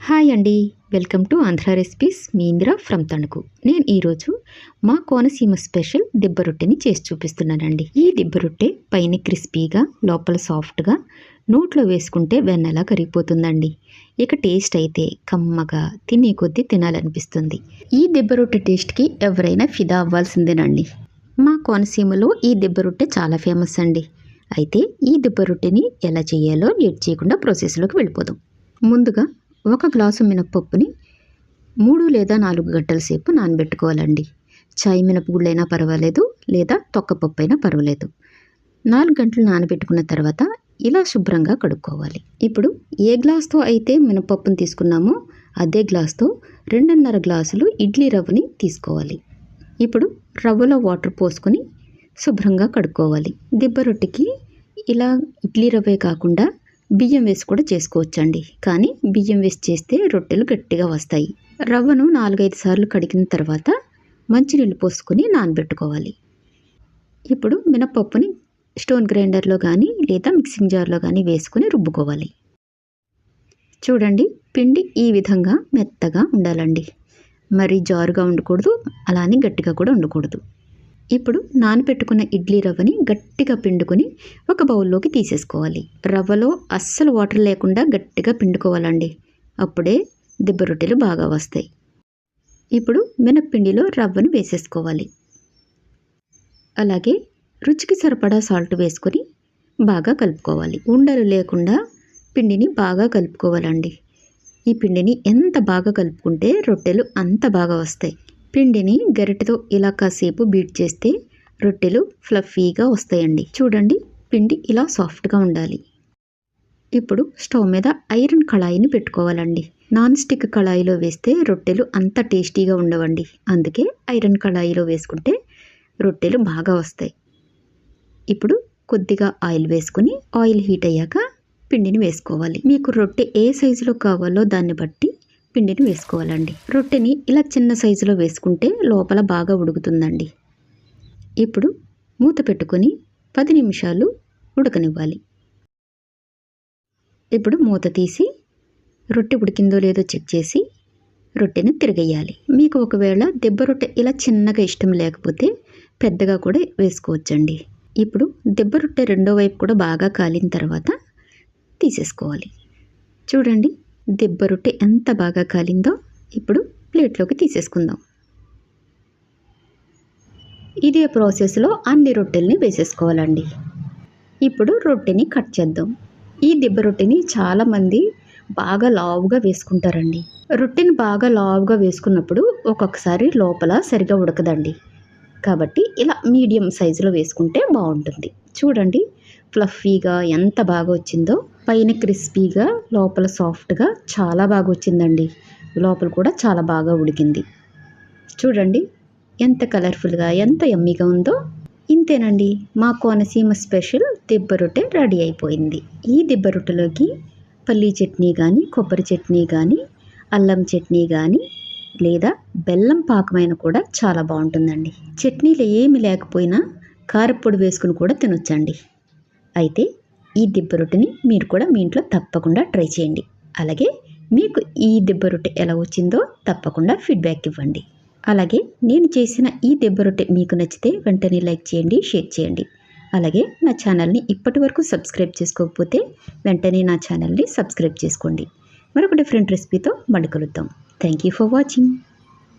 Hi అండి, welcome to Andhra recipes. Me Indira from Tanuku. నేను ఈరోజు మా కోనసీమ స్పెషల్ దిబ్బ రొట్టెని చేసి చూపిస్తున్నానండి. ఈ దిబ్బ రొట్టె పైన క్రిస్పీగా, లోపల సాఫ్ట్గా, నోట్లో వేసుకుంటే వెన్నెలా కరిగిపోతుందండి. ఇక టేస్ట్ అయితే కమ్మగా, తినే కొద్దీ తినాలనిపిస్తుంది. ఈ దిబ్బ రొట్టె టేస్ట్కి ఎవరైనా ఫిదా అవ్వాల్సిందేనండి. మా కోనసీమలో ఈ దిబ్బ రొట్టె చాలా ఫేమస్ అండి. అయితే ఈ దిబ్బ రొట్టెని ఎలా చేయాలో లేట్ చేయకుండా ప్రాసెస్లోకి వెళ్ళిపోదాం. ముందుగా ఒక గ్లాసు మినపప్పుని 3 లేదా 4 గంటల సేపు నానబెట్టుకోవాలండి. చాయ్ మినపగుళ్ళైనా పర్వాలేదు, లేదా తొక్కపప్పు అయినా పర్వాలేదు. 4 గంటలు నానబెట్టుకున్న తర్వాత ఇలా శుభ్రంగా కడుక్కోవాలి. ఇప్పుడు ఏ గ్లాస్తో అయితే మినపప్పుని తీసుకున్నామో అదే గ్లాస్తో 2.5 గ్లాసులు ఇడ్లీ రవ్వని తీసుకోవాలి. ఇప్పుడు రవ్వలో వాటర్ పోసుకొని శుభ్రంగా కడుక్కోవాలి. దిబ్బ రొట్టెకి ఇలా ఇడ్లీ రవ్వే కాకుండా బియ్యం వేసి కూడా చేసుకోవచ్చండి. కానీ బియ్యం వేసి చేస్తే రొట్టెలు గట్టిగా వస్తాయి. రవ్వను 4-5 సార్లు కడిగిన తర్వాత మంచినీళ్ళు పోసుకొని నానబెట్టుకోవాలి. ఇప్పుడు మినపప్పుని స్టోన్ గ్రైండర్లో కానీ లేదా మిక్సింగ్ జార్లో కానీ వేసుకొని రుబ్బుకోవాలి. చూడండి, పిండి ఈ విధంగా మెత్తగా ఉండాలండి. మరీ జారుగా ఉండకూడదు, అలానే గట్టిగా కూడా ఉండకూడదు. ఇప్పుడు నానబెట్టుకున్న ఇడ్లీ రవ్వని గట్టిగా పిండుకొని ఒక బౌల్లోకి తీసేసుకోవాలి. రవ్వలో అస్సలు వాటర్ లేకుండా గట్టిగా పిండుకోవాలండి. అప్పుడే దిబ్బ రొట్టెలు బాగా వస్తాయి. ఇప్పుడు మినప్పిండిలో రవ్వను వేసేసుకోవాలి. అలాగే రుచికి సరిపడా సాల్ట్ వేసుకొని బాగా కలుపుకోవాలి. ఉండలు లేకుండా పిండిని బాగా కలుపుకోవాలండి. ఈ పిండిని ఎంత బాగా కలుపుకుంటే రొట్టెలు అంత బాగా వస్తాయి. పిండిని గరిటెతో ఇలా కాసేపు బీట్ చేస్తే రొట్టెలు ఫ్లఫీగా వస్తాయండి. చూడండి, పిండి ఇలా సాఫ్ట్గా ఉండాలి. ఇప్పుడు స్టవ్ మీద ఐరన్ కళాయిని పెట్టుకోవాలండి. నాన్ స్టిక్ కళాయిలో వేస్తే రొట్టెలు అంత టేస్టీగా ఉండవండి. అందుకే ఐరన్ కళాయిలో వేసుకుంటే రొట్టెలు బాగా వస్తాయి. ఇప్పుడు కొద్దిగా ఆయిల్ వేసుకుని ఆయిల్ హీట్ అయ్యాక పిండిని వేసుకోవాలి. మీకు రొట్టె ఏ సైజులో కావాలో దాన్ని బట్టి పిండిని వేసుకోవాలండి. రొట్టెని ఇలా చిన్న సైజులో వేసుకుంటే లోపల బాగా ఉడుకుతుందండి. ఇప్పుడు మూత పెట్టుకొని 10 నిమిషాలు ఉడకనివ్వాలి. ఇప్పుడు మూత తీసి రొట్టె ఉడికిందో లేదో చెక్ చేసి రొట్టెని తిరగేయాలి. మీకు ఒకవేళ దిబ్బ రొట్టె ఇలా చిన్నగా ఇష్టం లేకపోతే పెద్దగా కూడా వేసుకోవచ్చండి. ఇప్పుడు దిబ్బ రొట్టె రెండో వైపు కూడా బాగా కాలిన తర్వాత తీసేసుకోవాలి. చూడండి, దిబ్బ రొట్టె ఎంత బాగా కాలిందో. ఇప్పుడు ప్లేట్లోకి తీసేసుకుందాం. ఇదే ప్రాసెస్లో అన్ని రొట్టెల్ని వేసేసుకోవాలండి. ఇప్పుడు రొట్టెని కట్ చేద్దాం. ఈ దిబ్బ రొట్టెని చాలామంది బాగా లావుగా వేసుకుంటారండి. రొట్టెని బాగా లావుగా వేసుకున్నప్పుడు ఒక్కొక్కసారి లోపల సరిగా ఉడకదండి. కాబట్టి ఇలా మీడియం సైజులో వేసుకుంటే బాగుంటుంది. చూడండి, ఫ్లఫీగా ఎంత బాగా వచ్చిందో. పైన క్రిస్పీగా, లోపల సాఫ్ట్గా చాలా బాగా వచ్చిందండి. లోపల కూడా చాలా బాగా ఉడికింది. చూడండి ఎంత కలర్ఫుల్గా, ఎంత యమ్మీగా ఉందో. ఇంతేనండి, మా కోనసీమ స్పెషల్ దిబ్బ రొట్టె రెడీ అయిపోయింది. ఈ దిబ్బ రొట్టెలోకి పల్లీ చట్నీ కానీ, కొబ్బరి చట్నీ కానీ, అల్లం చట్నీ కానీ, లేదా బెల్లం పాకమైన కూడా చాలా బాగుంటుందండి. చట్నీలు ఏమి లేకపోయినా కారపొడి వేసుకుని కూడా తినొచ్చండి. అయితే ఈ దిబ్బ రొట్టెని మీరు కూడా మీ ఇంట్లో తప్పకుండా ట్రై చేయండి. అలాగే మీకు ఈ దిబ్బ రొట్టె ఎలా వచ్చిందో తప్పకుండా ఫీడ్బ్యాక్ ఇవ్వండి. అలాగే నేను చేసిన ఈ దిబ్బ రొట్టె మీకు నచ్చితే వెంటనే లైక్ చేయండి, షేర్ చేయండి. అలాగే నా ఛానల్ని ఇప్పటి వరకు సబ్స్క్రైబ్ చేసుకోకపోతే వెంటనే నా ఛానల్ని సబ్స్క్రైబ్ చేసుకోండి. మరొక డిఫరెంట్ రెసిపీతో మళ్ళీ కలుద్దాం. Thank you for watching.